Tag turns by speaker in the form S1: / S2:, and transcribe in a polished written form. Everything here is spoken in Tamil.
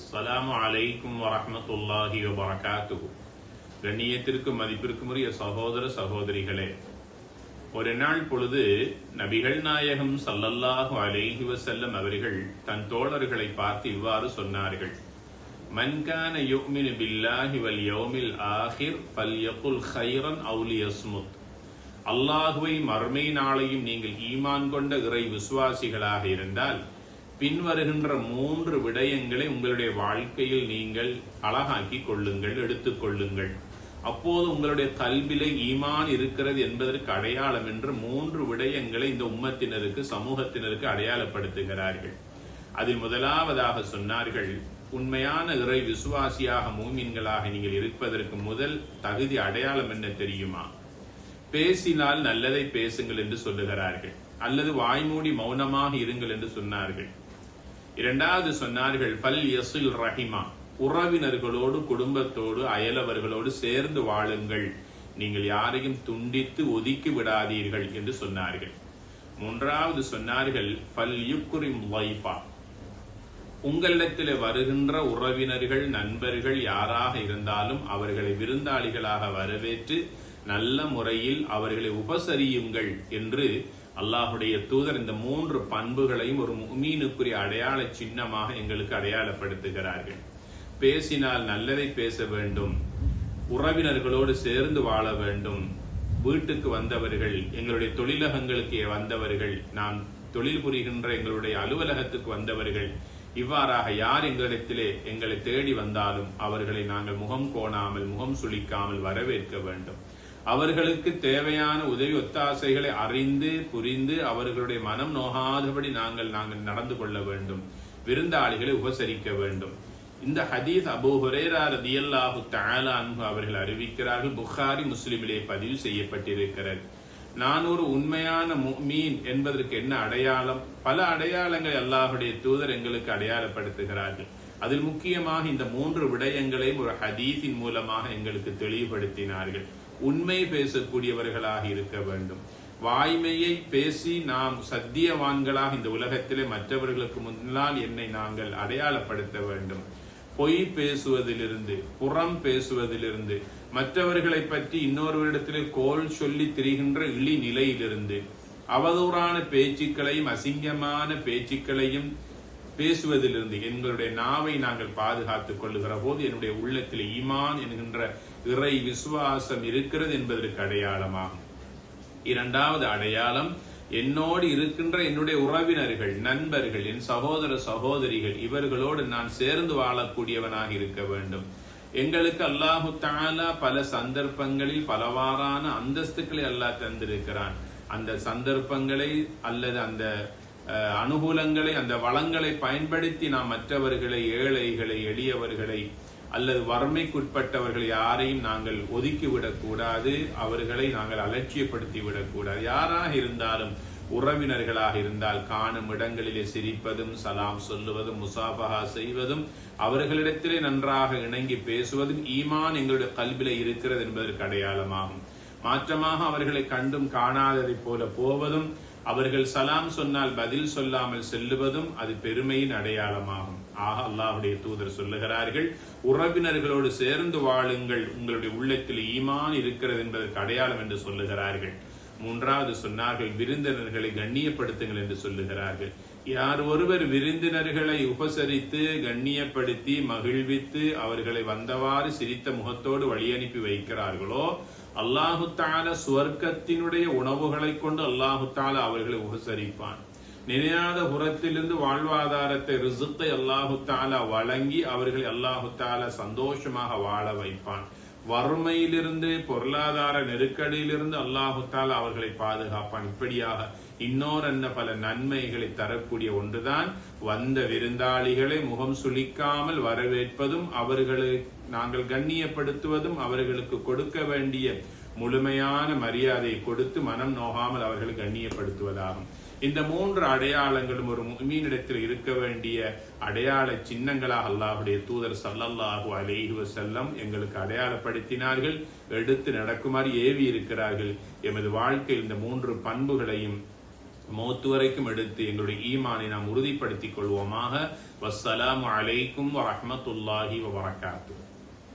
S1: அஸ்ஸலாமு அலைக்கும் வரஹ்மத்துல்லாஹி வபரகாத்துஹு. கண்ணியத்திற்கும் மதிப்பிற்கும் உரிய சகோதர சகோதரிகளே, ஒரு நாள் பொழுது நபிகள் நாயகம் ஸல்லல்லாஹு அலைஹி வஸல்லம் அவர்கள் தன் தோழர்களை பார்த்து இவ்வாறு சொன்னார்கள்: மன் கான யுமினு பில்லாஹி வல் யௌமில் ஆகிர் ஃபல்யகுல் கைரன் அவ் லியஸ்முத். அல்லாஹுவை மறுமை நாளையும் நீங்கள் ஈமான் கொண்ட இறை விசுவாசிகளாக இருந்தால் பின்வருகின்ற 3 விடயங்களை உங்களுடைய வாழ்க்கையில் நீங்கள் அழகாக்கி கொள்ளுங்கள், எடுத்துக் கொள்ளுங்கள். அப்போது உங்களுடைய கல்விலே ஈமான் இருக்கிறது என்பதற்கு அடையாளம் என்று 3 விடயங்களை இந்த உம்மத்தினருக்கு, சமூகத்தினருக்கு அடையாளப்படுத்துகிறார்கள். அதில் முதலாவதாக சொன்னார்கள், உண்மையான இறை விசுவாசியாக, மூமின்களாக நீங்கள் இருப்பதற்கு முதல் தகுதி அடையாளம் என்ன தெரியுமா? பேசினால் நல்லதை பேசுங்கள் என்று சொல்லுகிறார்கள், அல்லது வாய்மூடி மௌனமாக இருங்கள் என்று சொன்னார்கள். இரண்டாவது சொன்னார்கள், பல் யசில் ரஹிமா, உறவினர்களோடு, குடும்பத்தோடு, அயலவர்களோடு சேர்ந்து வாழுங்கள், நீங்கள் யாரையும் துண்டித்து ஒதுக்கி விடாதீர்கள் என்று சொன்னார்கள். மூன்றாவது சொன்னார்கள், பல் யுக்ரிம் வைஃபா, உங்களிடத்தில் வருகின்ற உறவினர்கள், நண்பர்கள் யாராக இருந்தாலும் அவர்களை விருந்தாளிகளாக வரவேற்று நல்ல முறையில் அவர்களை உபசரியுங்கள் என்று அல்லாஹுடைய தூதர் இந்த 3 பண்புகளையும் ஒரு முஃமினுக்குரிய அடையாள சின்னமாக எங்களுக்கு அடையாளப்படுத்துகிறார்கள். பேசினால் நல்லதை பேச வேண்டும், உறவினர்களோடு சேர்ந்து வாழ வேண்டும், வீட்டுக்கு வந்தவர்கள், எங்களுடைய தொழிலகங்களுக்கு வந்தவர்கள், நாம் தொழில் புரிகின்ற எங்களுடைய அலுவலகத்துக்கு வந்தவர்கள், இவ்வாறாக யார் எங்களிடத்திலே எங்களை தேடி வந்தாலும் அவர்களை நாங்கள் முகம் கோணாமல், முகம் சுளிக்காமல் வரவேற்க வேண்டும். அவர்களுக்கு தேவையான உதவி ஒத்தாசைகளை அறிந்து புரிந்து அவர்களுடைய மனம் நோகாதபடி நாங்கள் நடந்து கொள்ள வேண்டும். விருந்தாளிகளை உபசரிக்க வேண்டும். இந்த ஹதீஸ் அபூ ஹுரைரா ரலியல்லாஹு தஆலா அன்ஹு அவர்கள் அறிவிக்கிறார்கள். புகாரி, முஸ்லிமிலே பதிவு செய்யப்பட்டிருக்கிறது. நான் ஒரு உண்மையான முஃமின் என்பதற்கு என்ன அடையாளம்? பல அடையாளங்களை அல்லாஹுடைய தூதர் எங்களுக்கு அடையாளப்படுத்துகிறார்கள். அதில் முக்கியமாக இந்த 3 விடயங்களையும் ஒரு ஹதீஸின் மூலமாக எங்களுக்கு தெளிவுபடுத்தினார்கள். உண்மை பேசக்கூடியவர்களாக இருக்க வேண்டும். வாய்மையை பேசி நாம் சத்தியவான்களாக இந்த உலகத்திலே மற்றவர்களுக்கு முன்னால் என்னை நாங்கள் அடையாளப்படுத்த வேண்டும். பொய் பேசுவதிலிருந்து, புறம் பேசுவதிலிருந்து, மற்றவர்களை பற்றி இன்னொருவரிடத்திலே கோல் சொல்லி திரிகின்ற இழி நிலையிலிருந்து, அவதூறான பேச்சுக்களையும் அசிங்கமான பேச்சுக்களையும் பேசுவதிலிருந்து எங்களுடைய நாவை நாங்கள் பாதுகாத்துக் கொள்ளுகிற போது என்னுடைய உள்ளத்தில் ஈமான் என்கின்ற இறை விசுவாசம் இருக்கிறது என்பதற்கு அடையாளமாகும். இரண்டாவது அடையாளம், என்னோடு இருக்கின்ற என்னுடைய உறவினர்கள், நண்பர்கள், என் சகோதர சகோதரிகள், இவர்களோடு நான் சேர்ந்து வாழக்கூடியவனாக இருக்க வேண்டும். எங்களுக்கு அல்லாஹு தஆலா பல சந்தர்ப்பங்களில் பலவாறான அந்தஸ்துக்களை அல்லாஹ் தந்திருக்கிறான். அந்த சந்தர்ப்பங்களை அல்லது அந்த அனுகூலங்களை, அந்த வளங்களை பயன்படுத்தி நாம் மற்றவர்களை, ஏழைகளை, எளியவர்களை அல்லது வறுமைக்குட்பட்டவர்கள் யாரையும் நாங்கள் ஒதுக்கிவிடக் கூடாது. அவர்களை நாங்கள் அலட்சியப்படுத்தி விடக்கூடாது. யாராக இருந்தாலும், உறவினர்களாக இருந்தால் காணும் இடங்களிலே சிரிப்பதும், சலாம் சொல்லுவதும், முசாபஹா செய்வதும், அவர்களிடத்திலே நன்றாக இணங்கி பேசுவதும் ஈமான் எங்களுடைய கல்விலே இருக்கிறது என்பதற்கு அடையாளமாகும். மாற்றமாக அவர்களை கண்டும் காணாததை போல போவதும், அவர்கள் சலாம் சொன்னால் பதில் சொல்லாமல் செல்லுவதும் அது பெருமையின் அடையாளமாகும். ஆக அல்லாஹுடைய தூதர் சொல்லுகிறார்கள், உறவினர்களோடு சேர்ந்து வாழுங்கள், உங்களுடைய உள்ளத்தில் ஈமான் இருக்கிறது என்பதற்கு அடையாளம் என்று சொல்லுகிறார்கள். மூன்றாவது சொன்னார்கள், விருந்தினர்களை கண்ணியப்படுத்துங்கள் என்று சொல்லுகிறார்கள். யார் ஒருவர் விருந்தினர்களை உபசரித்து கண்ணியப்படுத்தி மகிழ்வித்து அவர்களை வந்தவாறு சிரித்த முகத்தோடு வழி அனுப்பி வைக்கிறார்களோ, அல்லாஹு தஆலா சுவர்க்கத்தினுடைய உணவுகளை கொண்டு அல்லாஹு தஆலா அவர்களை உபசரிப்பான். நினையாத புறத்திலிருந்து வாழ்வாதாரத்தை, ரிசுக்கை அல்லாஹு தஆலா வழங்கி அவர்களை அல்லாஹு தஆலா சந்தோஷமாக வாழ வைப்பான். வறுமையிலிருந்து, பொருளாதார நெருக்கடியிலிருந்து அல்லாஹு தஆலா அவர்களை பாதுகாப்பான். இப்படியாக இன்னொரு பல நன்மைகளை தரக்கூடிய ஒன்றுதான் வந்த விருந்தாளிகளை முகம் சுளிக்காமல் வரவேற்பதும், அவர்களை நாங்கள் கண்ணியப்படுத்துவதும், அவர்களுக்கு கொடுக்க வேண்டிய முழுமையான மரியாதையை கொடுத்து மனம் நோகாமல் அவர்களை கண்ணியப்படுத்துவதாகும். இந்த 3 அடையாளங்களும் ஒரு முஃமினிடத்தில் இருக்க வேண்டிய அடையாள சின்னங்களாக அல்லாஹுடைய தூதர் ஸல்லல்லாஹு அலைஹி வஸல்லம் எங்களுக்கு அடையாளப்படுத்தினார்கள், எடுத்து நடக்குமாறு ஏவி இருக்கிறார்கள். எமது வாழ்க்கையில் இந்த 3 பண்புகளையும் மௌத்து வரைக்கும் எடுத்து எங்களுடைய ஈமானை நாம் உறுதிப்படுத்திக் கொள்வோமாக. வஸ்ஸலாமு அலைக்கும் வரஹ்மத்துல்லாஹி வபரகாத்துஹு.